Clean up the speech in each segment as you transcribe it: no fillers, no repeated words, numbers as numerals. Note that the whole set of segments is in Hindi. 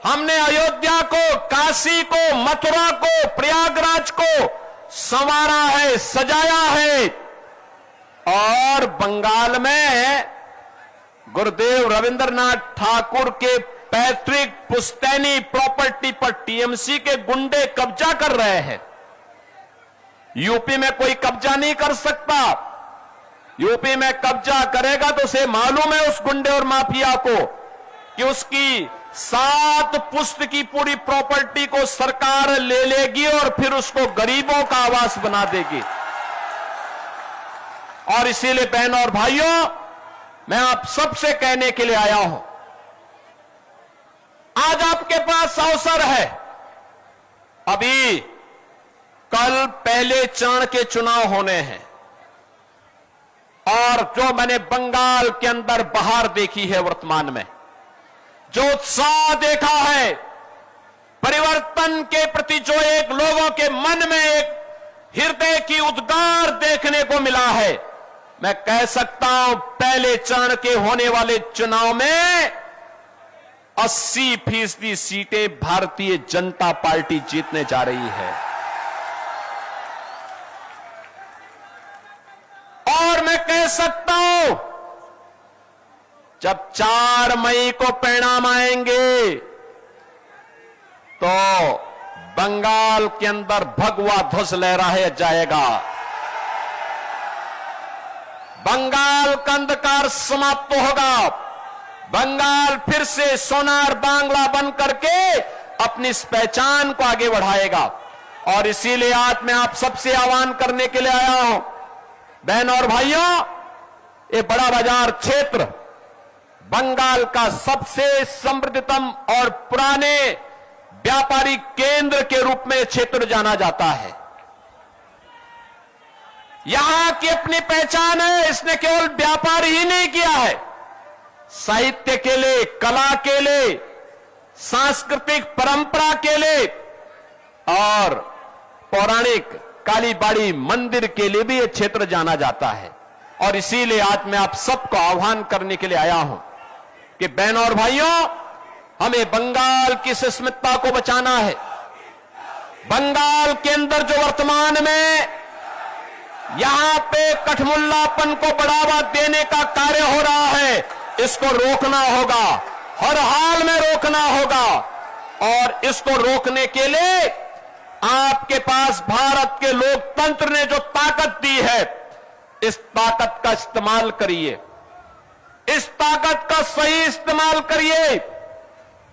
हमने अयोध्या को, काशी को, मथुरा को, प्रयागराज को संवारा है, सजाया है। और बंगाल में गुरुदेव रविंद्रनाथ ठाकुर के पैतृक पुश्तैनी प्रॉपर्टी पर टीएमसी के गुंडे कब्जा कर रहे हैं। यूपी में कोई कब्जा नहीं कर सकता। यूपी में कब्जा करेगा तो उसे मालूम है उस गुंडे और माफिया को कि उसकी 7 पुश्त की पूरी प्रॉपर्टी को सरकार ले लेगी और फिर उसको गरीबों का आवास बना देगी। और इसीलिए बहनों और भाइयों, मैं आप सबसे कहने के लिए आया हूं, आज आपके पास अवसर है। अभी कल पहले चरण के चुनाव होने हैं और जो मैंने बंगाल के अंदर बहार देखी है, वर्तमान में जो उत्साह देखा है, परिवर्तन के प्रति जो एक लोगों के मन में एक हृदय की उद्गार देखने को मिला है, मैं कह सकता हूं पहले चरण के होने वाले चुनाव में 80% सीटें भारतीय जनता पार्टी जीतने जा रही है। और मैं कह सकता हूं जब 4 मई को परिणाम आएंगे तो बंगाल के अंदर भगवा ध्वज लहराया जाएगा। बंगाल का अंधकार समाप्त होगा। बंगाल फिर से सोनार बांग्ला बन करके अपनी इस पहचान को आगे बढ़ाएगा। और इसीलिए आज मैं आप सबसे आह्वान करने के लिए आया हूं, बहनों और भाइयों, ये बड़ा बाजार क्षेत्र बंगाल का सबसे समृद्धतम और पुराने व्यापारिक केंद्र के रूप में क्षेत्र जाना जाता है। यहां की अपनी पहचान है। इसने केवल व्यापार ही नहीं किया है, साहित्य के लिए, कला के लिए, सांस्कृतिक परंपरा के लिए और पौराणिक कालीबाड़ी मंदिर के लिए भी यह क्षेत्र जाना जाता है। और इसीलिए आज मैं आप सबको आह्वान करने के लिए आया हूं कि बहनों और भाइयों, हमें बंगाल की अस्मिता को बचाना है। बंगाल के अंदर जो वर्तमान में यहां पे कठमुल्लापन को बढ़ावा देने का कार्य हो रहा है, इसको रोकना होगा, हर हाल में रोकना होगा। और इसको रोकने के लिए आपके पास भारत के लोकतंत्र ने जो ताकत दी है, इस ताकत का इस्तेमाल करिए, इस ताकत का सही इस्तेमाल करिए।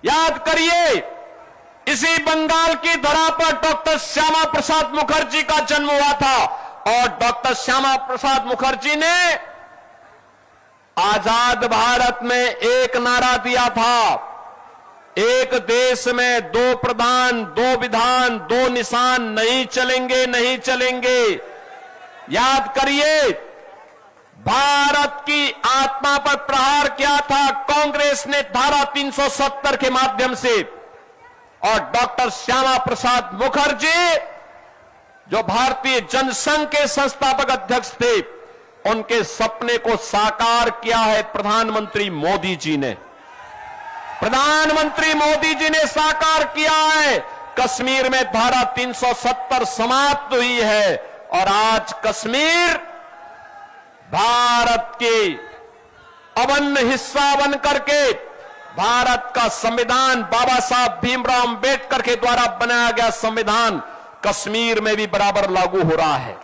याद करिए, इसी बंगाल की धरा पर डॉक्टर श्यामा प्रसाद मुखर्जी का जन्म हुआ था और डॉक्टर श्यामा प्रसाद मुखर्जी ने आजाद भारत में एक नारा दिया था, एक देश में 2 प्रधान, 2 विधान, 2 निशान नहीं चलेंगे, नहीं चलेंगे। याद करिए, भारत की आत्मा पर प्रहार किया था कांग्रेस ने धारा 370 के माध्यम से। और डॉक्टर श्यामा प्रसाद मुखर्जी जो भारतीय जनसंघ के संस्थापक अध्यक्ष थे, उनके सपने को साकार किया है प्रधानमंत्री मोदी जी ने। प्रधानमंत्री मोदी जी ने साकार किया है। कश्मीर में धारा 370 समाप्त हुई है और आज कश्मीर भारत के अभिन्न हिस्सा बन करके भारत का संविधान, बाबा साहब भीमराव अंबेडकर के द्वारा बनाया गया संविधान कश्मीर में भी बराबर लागू हो रहा है।